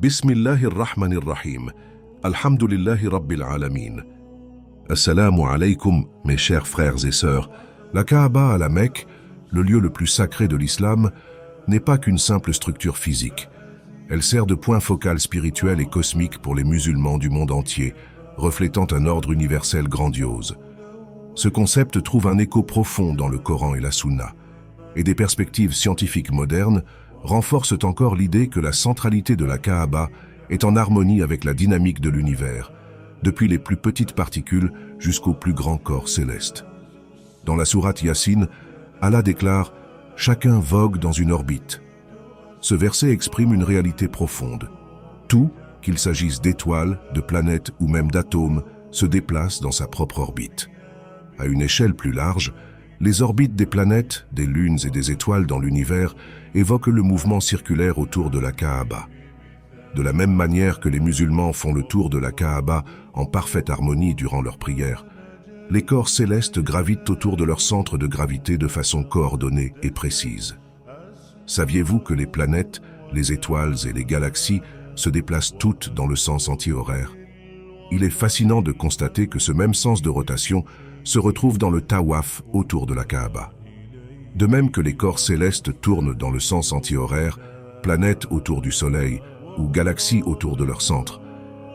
Bismillahirrahmanirrahim. Alhamdulillahi Rabbil Alamin. Assalamu alaikum, mes chers frères et sœurs. La Kaaba à la Mecque, le lieu le plus sacré de l'islam, n'est pas qu'une simple structure physique. Elle sert de point focal spirituel et cosmique pour les musulmans du monde entier, reflétant un ordre universel grandiose. Ce concept trouve un écho profond dans le Coran et la Sunna, et des perspectives scientifiques modernes renforcent encore l'idée que la centralité de la Kaaba est en harmonie avec la dynamique de l'univers, depuis les plus petites particules jusqu'aux plus grands corps célestes. Dans la sourate Yassine, Allah déclare « Chacun vogue dans une orbite ». Ce verset exprime une réalité profonde. Tout, qu'il s'agisse d'étoiles, de planètes ou même d'atomes, se déplace dans sa propre orbite. À une échelle plus large, les orbites des planètes, des lunes et des étoiles dans l'univers évoquent le mouvement circulaire autour de la Kaaba. De la même manière que les musulmans font le tour de la Kaaba en parfaite harmonie durant leurs prières, les corps célestes gravitent autour de leur centre de gravité de façon coordonnée et précise. Saviez-vous que les planètes, les étoiles et les galaxies se déplacent toutes dans le sens anti-horaire? Il est fascinant de constater que ce même sens de rotation se retrouve dans le tawaf autour de la Kaaba. De même que les corps célestes tournent dans le sens anti-horaire, planètes autour du Soleil ou galaxies autour de leur centre,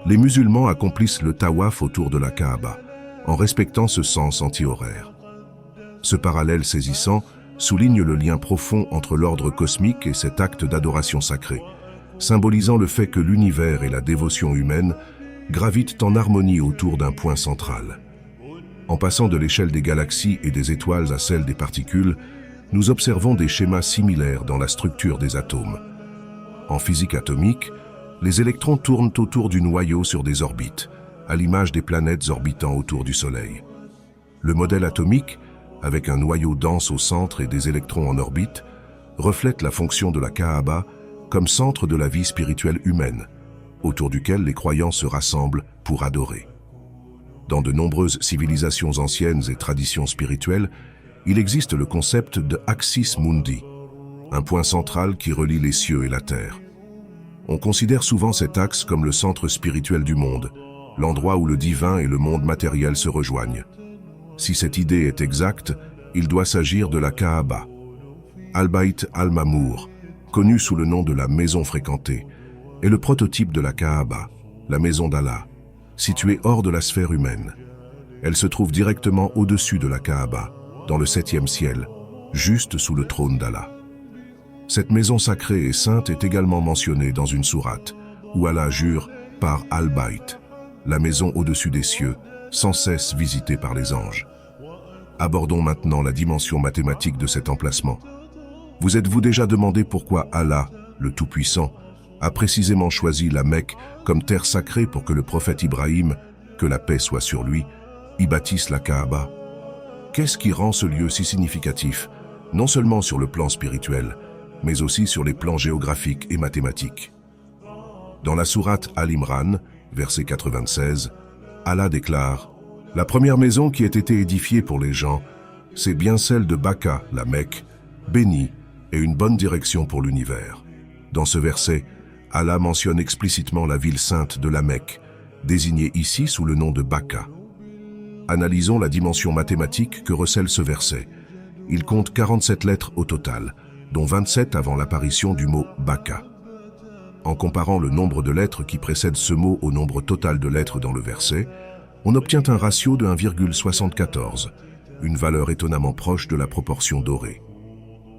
les musulmans accomplissent le tawaf autour de la Kaaba, en respectant ce sens anti-horaire. Ce parallèle saisissant souligne le lien profond entre l'ordre cosmique et cet acte d'adoration sacrée, symbolisant le fait que l'univers et la dévotion humaine gravitent en harmonie autour d'un point central. En passant de l'échelle des galaxies et des étoiles à celle des particules, nous observons des schémas similaires dans la structure des atomes. En physique atomique, les électrons tournent autour du noyau sur des orbites, à l'image des planètes orbitant autour du Soleil. Le modèle atomique, avec un noyau dense au centre et des électrons en orbite, reflète la fonction de la Kaaba comme centre de la vie spirituelle humaine, autour duquel les croyants se rassemblent pour adorer. Dans de nombreuses civilisations anciennes et traditions spirituelles, il existe le concept de Axis Mundi, un point central qui relie les cieux et la terre. On considère souvent cet axe comme le centre spirituel du monde, l'endroit où le divin et le monde matériel se rejoignent. Si cette idée est exacte, il doit s'agir de la Kaaba. Al-Bayt al-Mamour, connu sous le nom de la maison fréquentée, est le prototype de la Kaaba, la maison d'Allah, située hors de la sphère humaine. Elle se trouve directement au-dessus de la Kaaba, dans le 7e ciel, juste sous le trône d'Allah. Cette maison sacrée et sainte est également mentionnée dans une sourate, où Allah jure par Al-Bayt, la maison au-dessus des cieux, sans cesse visitée par les anges. Abordons maintenant la dimension mathématique de cet emplacement. Vous êtes-vous déjà demandé pourquoi Allah, le Tout-Puissant, a précisément choisi la Mecque comme terre sacrée pour que le prophète Ibrahim, que la paix soit sur lui, y bâtisse la Kaaba? Qu'est-ce qui rend ce lieu si significatif, non seulement sur le plan spirituel, mais aussi sur les plans géographiques et mathématiques? Dans la sourate Al-Imran, verset 96, Allah déclare « La première maison qui ait été édifiée pour les gens, c'est bien celle de Bakka, la Mecque, bénie et une bonne direction pour l'univers. » Dans ce verset, Allah mentionne explicitement la ville sainte de la Mecque, désignée ici sous le nom de Bakka. Analysons la dimension mathématique que recèle ce verset. Il compte 47 lettres au total, dont 27 avant l'apparition du mot Bakka. En comparant le nombre de lettres qui précède ce mot au nombre total de lettres dans le verset, on obtient un ratio de 1,74, une valeur étonnamment proche de la proportion dorée.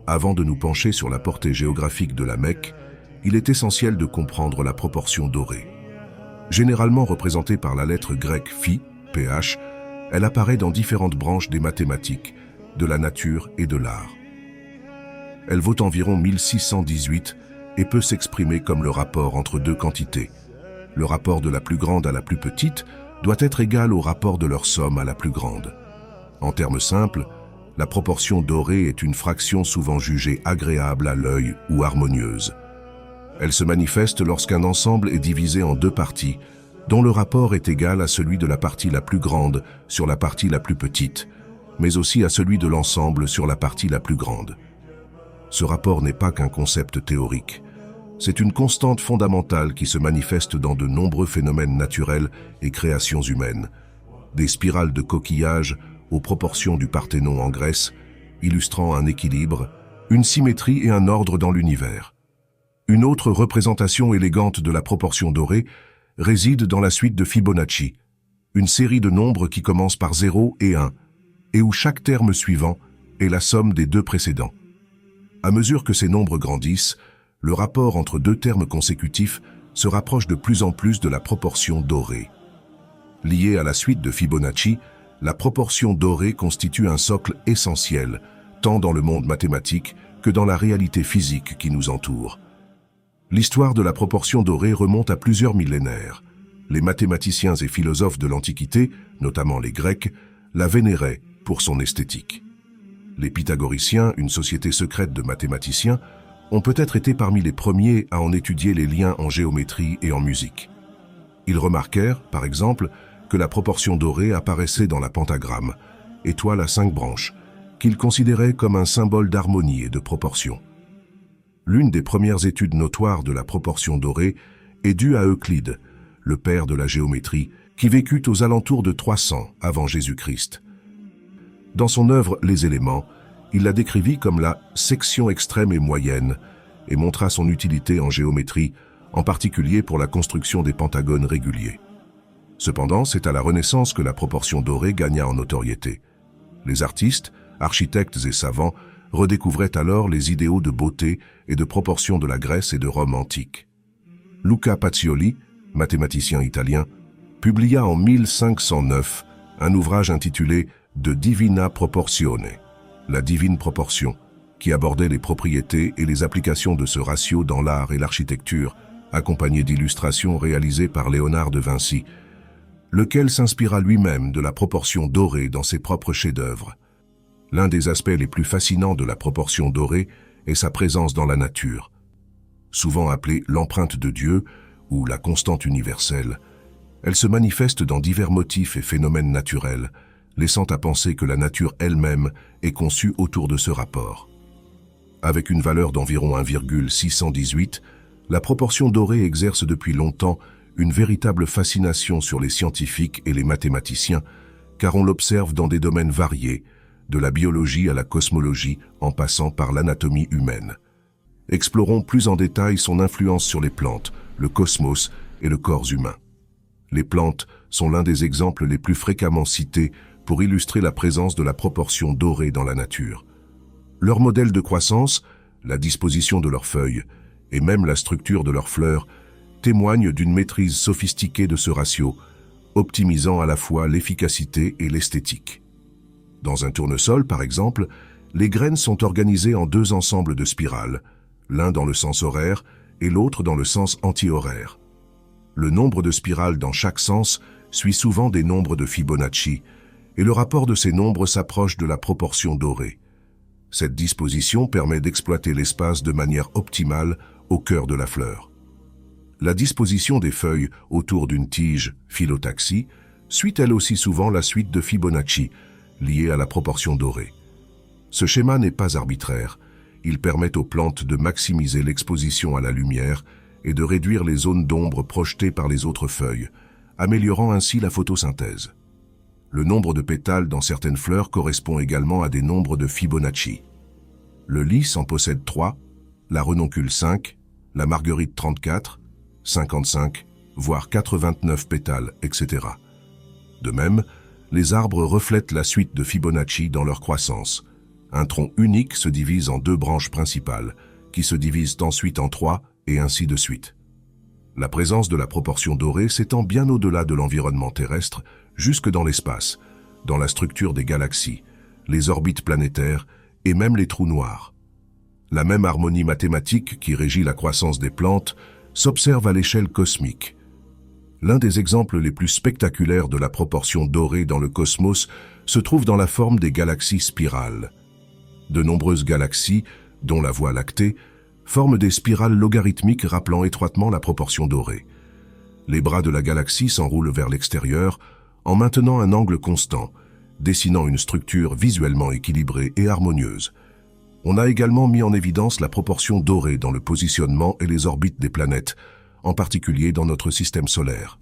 Avant de nous pencher sur la portée géographique de la Mecque, il est essentiel de comprendre la proportion dorée. Généralement représentée par la lettre grecque phi, ph, elle apparaît dans différentes branches des mathématiques, de la nature et de l'art. Elle vaut environ 1618 et peut s'exprimer comme le rapport entre deux quantités. Le rapport de la plus grande à la plus petite doit être égal au rapport de leur somme à la plus grande. En termes simples, la proportion dorée est une fraction souvent jugée agréable à l'œil ou harmonieuse. Elle se manifeste lorsqu'un ensemble est divisé en deux parties, dont le rapport est égal à celui de la partie la plus grande sur la partie la plus petite, mais aussi à celui de l'ensemble sur la partie la plus grande. Ce rapport n'est pas qu'un concept théorique. C'est une constante fondamentale qui se manifeste dans de nombreux phénomènes naturels et créations humaines. Des spirales de coquillages aux proportions du Parthénon en Grèce, illustrant un équilibre, une symétrie et un ordre dans l'univers. Une autre représentation élégante de la proportion dorée réside dans la suite de Fibonacci, une série de nombres qui commence par 0 et 1, et où chaque terme suivant est la somme des deux précédents. À mesure que ces nombres grandissent, le rapport entre deux termes consécutifs se rapproche de plus en plus de la proportion dorée. Liée à la suite de Fibonacci, la proportion dorée constitue un socle essentiel, tant dans le monde mathématique que dans la réalité physique qui nous entoure. L'histoire de la proportion dorée remonte à plusieurs millénaires. Les mathématiciens et philosophes de l'Antiquité, notamment les Grecs, la vénéraient pour son esthétique. Les pythagoriciens, une société secrète de mathématiciens, ont peut-être été parmi les premiers à en étudier les liens en géométrie et en musique. Ils remarquèrent, par exemple, que la proportion dorée apparaissait dans la pentagramme, étoile à 5 branches, qu'ils considéraient comme un symbole d'harmonie et de proportion. L'une des premières études notoires de la proportion dorée est due à Euclide, le père de la géométrie, qui vécut aux alentours de 300 avant Jésus-Christ. Dans son œuvre Les éléments, il la décrivit comme la section extrême et moyenne et montra son utilité en géométrie, en particulier pour la construction des pentagones réguliers. Cependant, c'est à la Renaissance que la proportion dorée gagna en notoriété. Les artistes, architectes et savants redécouvraient alors les idéaux de beauté et de proportion de la Grèce et de Rome antique. Luca Pacioli, mathématicien italien, publia en 1509 un ouvrage intitulé De Divina Proportione, la divine proportion, qui abordait les propriétés et les applications de ce ratio dans l'art et l'architecture, accompagné d'illustrations réalisées par Léonard de Vinci, lequel s'inspira lui-même de la proportion dorée dans ses propres chefs-d'œuvre. L'un des aspects les plus fascinants de la proportion dorée est sa présence dans la nature. Souvent appelée l'empreinte de Dieu ou la constante universelle, elle se manifeste dans divers motifs et phénomènes naturels, laissant à penser que la nature elle-même est conçue autour de ce rapport. Avec une valeur d'environ 1,618, la proportion dorée exerce depuis longtemps une véritable fascination sur les scientifiques et les mathématiciens, car on l'observe dans des domaines variés, de la biologie à la cosmologie, en passant par l'anatomie humaine. Explorons plus en détail son influence sur les plantes, le cosmos et le corps humain. Les plantes sont l'un des exemples les plus fréquemment cités pour illustrer la présence de la proportion dorée dans la nature. Leur modèle de croissance, la disposition de leurs feuilles et même la structure de leurs fleurs témoignent d'une maîtrise sophistiquée de ce ratio, optimisant à la fois l'efficacité et l'esthétique. Dans un tournesol, par exemple, les graines sont organisées en 2 ensembles de spirales, l'un dans le sens horaire et l'autre dans le sens anti-horaire. Le nombre de spirales dans chaque sens suit souvent des nombres de Fibonacci, et le rapport de ces nombres s'approche de la proportion dorée. Cette disposition permet d'exploiter l'espace de manière optimale au cœur de la fleur. La disposition des feuilles autour d'une tige, phyllotaxie, suit elle aussi souvent la suite de Fibonacci, liée à la proportion dorée. Ce schéma n'est pas arbitraire, il permet aux plantes de maximiser l'exposition à la lumière et de réduire les zones d'ombre projetées par les autres feuilles, améliorant ainsi la photosynthèse. Le nombre de pétales dans certaines fleurs correspond également à des nombres de Fibonacci. Le lys en possède 3, la renoncule 5, la marguerite 34, 55, voire 89 pétales, etc. De même, les arbres reflètent la suite de Fibonacci dans leur croissance. Un tronc unique se divise en 2 branches principales, qui se divisent ensuite en 3, et ainsi de suite. La présence de la proportion dorée s'étend bien au-delà de l'environnement terrestre, jusque dans l'espace, dans la structure des galaxies, les orbites planétaires et même les trous noirs. La même harmonie mathématique qui régit la croissance des plantes s'observe à l'échelle cosmique. L'un des exemples les plus spectaculaires de la proportion dorée dans le cosmos se trouve dans la forme des galaxies spirales. De nombreuses galaxies, dont la Voie lactée, forment des spirales logarithmiques rappelant étroitement la proportion dorée. Les bras de la galaxie s'enroulent vers l'extérieur en maintenant un angle constant, dessinant une structure visuellement équilibrée et harmonieuse. On a également mis en évidence la proportion dorée dans le positionnement et les orbites des planètes, en particulier dans notre système solaire.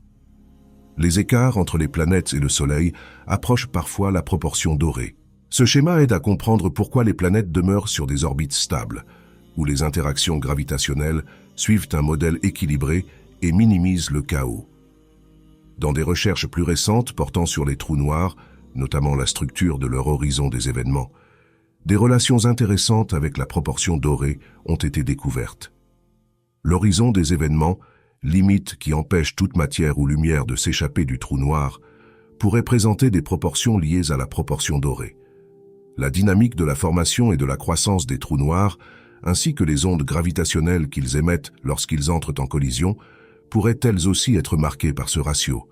Les écarts entre les planètes et le Soleil approchent parfois la proportion dorée. Ce schéma aide à comprendre pourquoi les planètes demeurent sur des orbites stables, où les interactions gravitationnelles suivent un modèle équilibré et minimisent le chaos. Dans des recherches plus récentes portant sur les trous noirs, notamment la structure de leur horizon des événements, des relations intéressantes avec la proportion dorée ont été découvertes. L'horizon des événements, limite qui empêche toute matière ou lumière de s'échapper du trou noir, pourrait présenter des proportions liées à la proportion dorée. La dynamique de la formation et de la croissance des trous noirs, ainsi que les ondes gravitationnelles qu'ils émettent lorsqu'ils entrent en collision, pourraient elles aussi être marquées par ce ratio.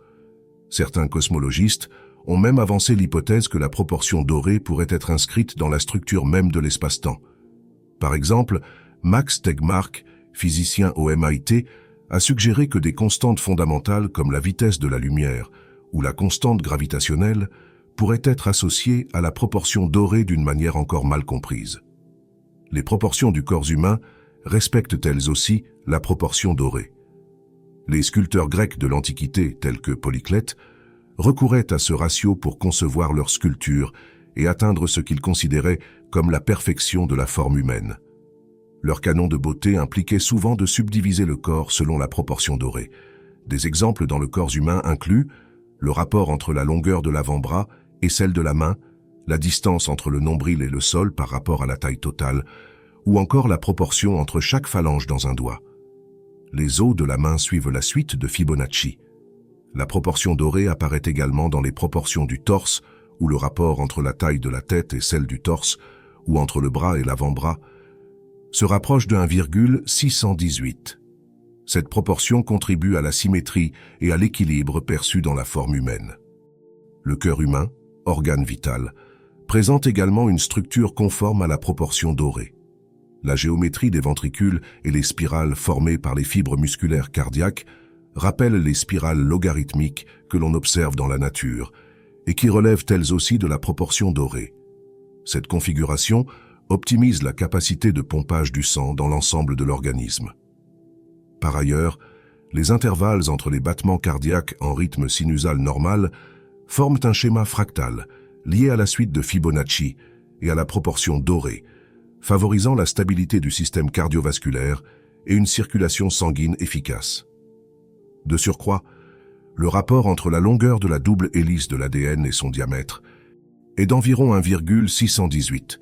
Certains cosmologistes ont même avancé l'hypothèse que la proportion dorée pourrait être inscrite dans la structure même de l'espace-temps. Par exemple, Max Tegmark, physicien au MIT, a suggéré que des constantes fondamentales comme la vitesse de la lumière ou la constante gravitationnelle pourraient être associées à la proportion dorée d'une manière encore mal comprise. Les proportions du corps humain respectent elles aussi la proportion dorée. Les sculpteurs grecs de l'Antiquité, tels que Polyclète, recouraient à ce ratio pour concevoir leurs sculptures et atteindre ce qu'ils considéraient comme la perfection de la forme humaine. Leur canon de beauté impliquait souvent de subdiviser le corps selon la proportion dorée. Des exemples dans le corps humain incluent le rapport entre la longueur de l'avant-bras et celle de la main, la distance entre le nombril et le sol par rapport à la taille totale, ou encore la proportion entre chaque phalange dans un doigt. Les os de la main suivent la suite de Fibonacci. La proportion dorée apparaît également dans les proportions du torse, où le rapport entre la taille de la tête et celle du torse, ou entre le bras et l'avant-bras, se rapproche de 1,618. Cette proportion contribue à la symétrie et à l'équilibre perçu dans la forme humaine. Le cœur humain, organe vital, présente également une structure conforme à la proportion dorée. La géométrie des ventricules et les spirales formées par les fibres musculaires cardiaques rappellent les spirales logarithmiques que l'on observe dans la nature et qui relèvent elles aussi de la proportion dorée. Cette configuration optimise la capacité de pompage du sang dans l'ensemble de l'organisme. Par ailleurs, les intervalles entre les battements cardiaques en rythme sinusal normal forment un schéma fractal lié à la suite de Fibonacci et à la proportion dorée, favorisant la stabilité du système cardiovasculaire et une circulation sanguine efficace. De surcroît, le rapport entre la longueur de la double hélice de l'ADN et son diamètre est d'environ 1,618.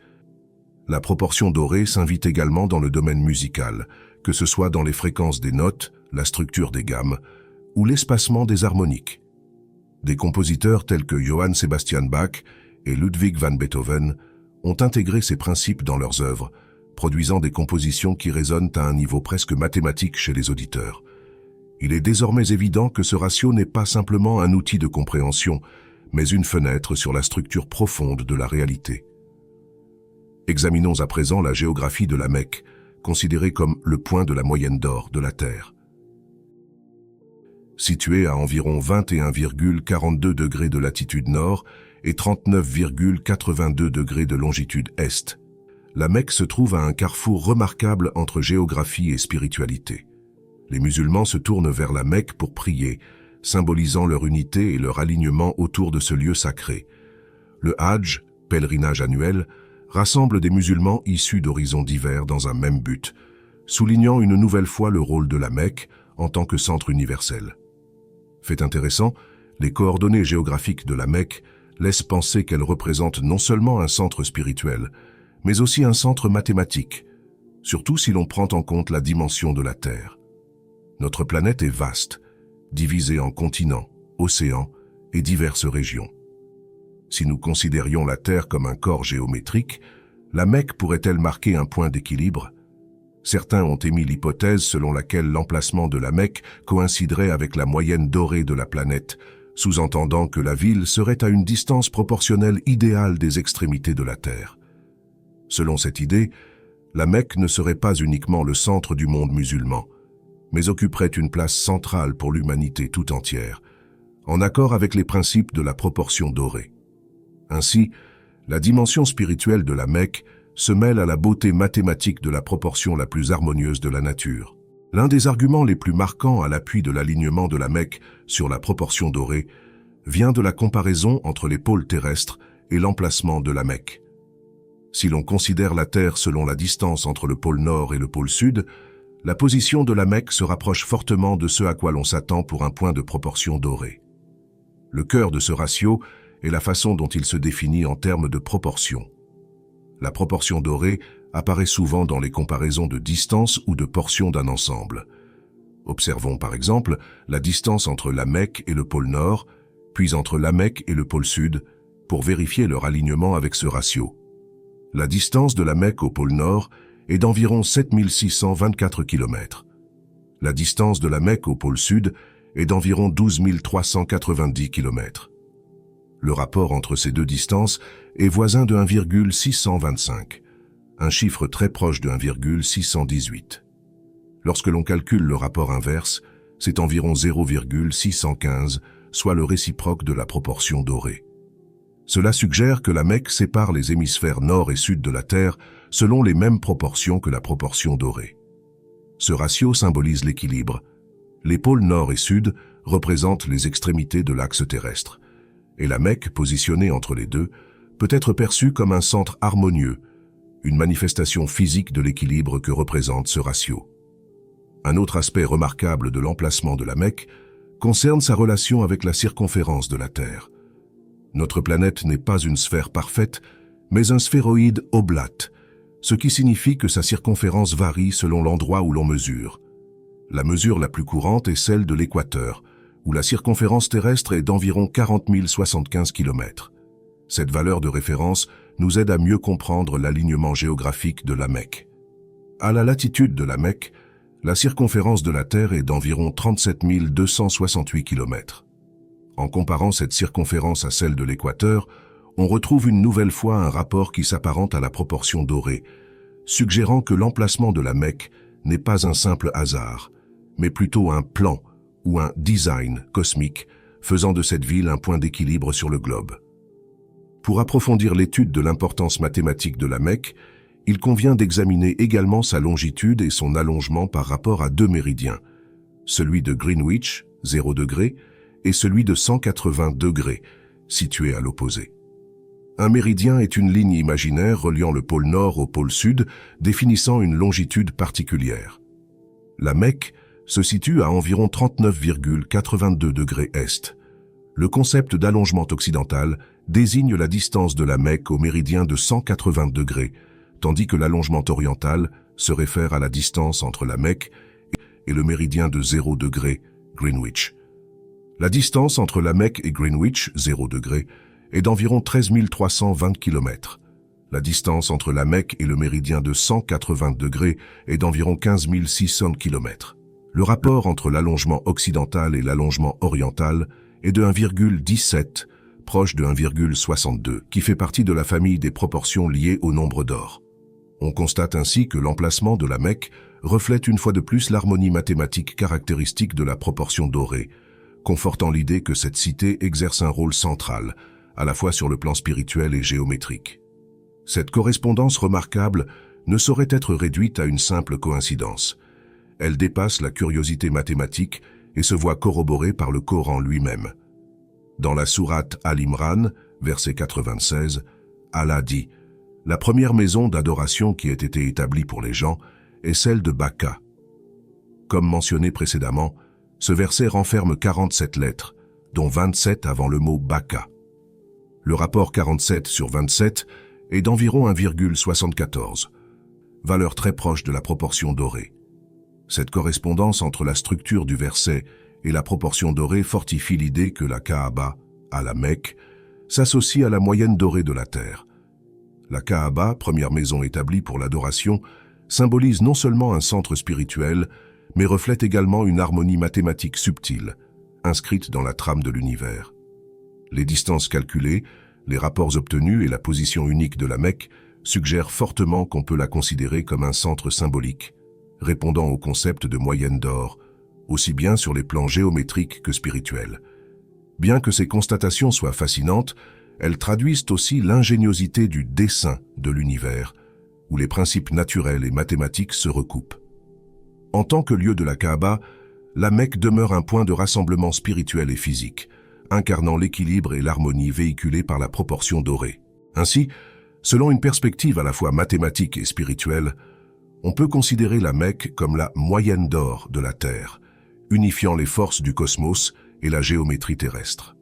La proportion dorée s'invite également dans le domaine musical, que ce soit dans les fréquences des notes, la structure des gammes ou l'espacement des harmoniques. Des compositeurs tels que Johann Sebastian Bach et Ludwig van Beethoven ont intégré ces principes dans leurs œuvres, produisant des compositions qui résonnent à un niveau presque mathématique chez les auditeurs. Il est désormais évident que ce ratio n'est pas simplement un outil de compréhension, mais une fenêtre sur la structure profonde de la réalité. Examinons à présent la géographie de la Mecque, considérée comme le point de la moyenne d'or de la Terre. Située à environ 21,42 degrés de latitude nord et 39,82 degrés de longitude est, la Mecque se trouve à un carrefour remarquable entre géographie et spiritualité. Les musulmans se tournent vers la Mecque pour prier, symbolisant leur unité et leur alignement autour de ce lieu sacré. Le Hajj, pèlerinage annuel, rassemble des musulmans issus d'horizons divers dans un même but, soulignant une nouvelle fois le rôle de la Mecque en tant que centre universel. Fait intéressant, les coordonnées géographiques de la Mecque laissent penser qu'elle représente non seulement un centre spirituel, mais aussi un centre mathématique, surtout si l'on prend en compte la dimension de la Terre. Notre planète est vaste, divisée en continents, océans et diverses régions. Si nous considérions la Terre comme un corps géométrique, la Mecque pourrait-elle marquer un point d'équilibre? Certains ont émis l'hypothèse selon laquelle l'emplacement de la Mecque coïnciderait avec la moyenne dorée de la planète, sous-entendant que la ville serait à une distance proportionnelle idéale des extrémités de la Terre. Selon cette idée, la Mecque ne serait pas uniquement le centre du monde musulman, mais occuperait une place centrale pour l'humanité tout entière, en accord avec les principes de la proportion dorée. Ainsi, la dimension spirituelle de la Mecque se mêle à la beauté mathématique de la proportion la plus harmonieuse de la nature. L'un des arguments les plus marquants à l'appui de l'alignement de la Mecque sur la proportion dorée vient de la comparaison entre les pôles terrestres et l'emplacement de la Mecque. Si l'on considère la Terre selon la distance entre le pôle Nord et le pôle Sud, la position de la Mecque se rapproche fortement de ce à quoi l'on s'attend pour un point de proportion dorée. Le cœur de ce ratio est la façon dont il se définit en termes de proportion. La proportion dorée apparaît souvent dans les comparaisons de distance ou de portions d'un ensemble. Observons par exemple la distance entre la Mecque et le pôle Nord, puis entre la Mecque et le pôle Sud, pour vérifier leur alignement avec ce ratio. La distance de la Mecque au pôle Nord est d'environ 7624 km. La distance de la Mecque au pôle Sud est d'environ 12 390 km. Le rapport entre ces deux distances est voisin de 1,625, un chiffre très proche de 1,618. Lorsque l'on calcule le rapport inverse, c'est environ 0,615, soit le réciproque de la proportion dorée. Cela suggère que la Mecque sépare les hémisphères nord et sud de la Terre selon les mêmes proportions que la proportion dorée. Ce ratio symbolise l'équilibre. Les pôles nord et sud représentent les extrémités de l'axe terrestre, et la Mecque, positionnée entre les deux, peut être perçue comme un centre harmonieux, une manifestation physique de l'équilibre que représente ce ratio. Un autre aspect remarquable de l'emplacement de la Mecque concerne sa relation avec la circonférence de la Terre. Notre planète n'est pas une sphère parfaite, mais un sphéroïde oblate, ce qui signifie que sa circonférence varie selon l'endroit où l'on mesure. La mesure la plus courante est celle de l'équateur, où la circonférence terrestre est d'environ 40 075 km. Cette valeur de référence nous aide à mieux comprendre l'alignement géographique de la Mecque. À la latitude de la Mecque, la circonférence de la Terre est d'environ 37 268 km. En comparant cette circonférence à celle de l'équateur, on retrouve une nouvelle fois un rapport qui s'apparente à la proportion dorée, suggérant que l'emplacement de la Mecque n'est pas un simple hasard, mais plutôt un plan ou un design cosmique faisant de cette ville un point d'équilibre sur le globe. Pour approfondir l'étude de l'importance mathématique de la Mecque, il convient d'examiner également sa longitude et son allongement par rapport à deux méridiens, celui de Greenwich, 0 degré, et celui de 180 degrés, situé à l'opposé. Un méridien est une ligne imaginaire reliant le pôle Nord au pôle Sud, définissant une longitude particulière. La Mecque se situe à environ 39,82 degrés est. Le concept d'allongement occidental désigne la distance de la Mecque au méridien de 180 degrés, tandis que l'allongement oriental se réfère à la distance entre la Mecque et le méridien de 0 degré, Greenwich. La distance entre la Mecque et Greenwich, 0 degré, est d'environ 13 320 km. La distance entre la Mecque et le méridien de 180 degrés est d'environ 15 600 km. Le rapport entre l'allongement occidental et l'allongement oriental est de 1,17, proche de 1,62, qui fait partie de la famille des proportions liées au nombre d'or. On constate ainsi que l'emplacement de la Mecque reflète une fois de plus l'harmonie mathématique caractéristique de la proportion dorée, confortant l'idée que cette cité exerce un rôle central, à la fois sur le plan spirituel et géométrique. Cette correspondance remarquable ne saurait être réduite à une simple coïncidence. Elle dépasse la curiosité mathématique et se voit corroborée par le Coran lui-même. Dans la sourate Al-Imran, verset 96, Allah dit « La première maison d'adoration qui ait été établie pour les gens est celle de Bakka. » Comme mentionné précédemment, ce verset renferme 47 lettres, dont 27 avant le mot Bakka. Le rapport 47 sur 27 est d'environ 1,74, valeur très proche de la proportion dorée. Cette correspondance entre la structure du verset et la proportion dorée fortifie l'idée que la Kaaba, à la Mecque, s'associe à la moyenne dorée de la Terre. La Kaaba, première maison établie pour l'adoration, symbolise non seulement un centre spirituel, mais reflète également une harmonie mathématique subtile, inscrite dans la trame de l'univers. Les distances calculées, les rapports obtenus et la position unique de la Mecque suggèrent fortement qu'on peut la considérer comme un centre symbolique, répondant au concept de moyenne d'or, aussi bien sur les plans géométriques que spirituels. Bien que ces constatations soient fascinantes, elles traduisent aussi l'ingéniosité du dessin de l'univers, où les principes naturels et mathématiques se recoupent. En tant que lieu de la Kaaba, la Mecque demeure un point de rassemblement spirituel et physique, incarnant l'équilibre et l'harmonie véhiculés par la proportion dorée. Ainsi, selon une perspective à la fois mathématique et spirituelle, on peut considérer la Mecque comme la moyenne d'or de la Terre, unifiant les forces du cosmos et la géométrie terrestre.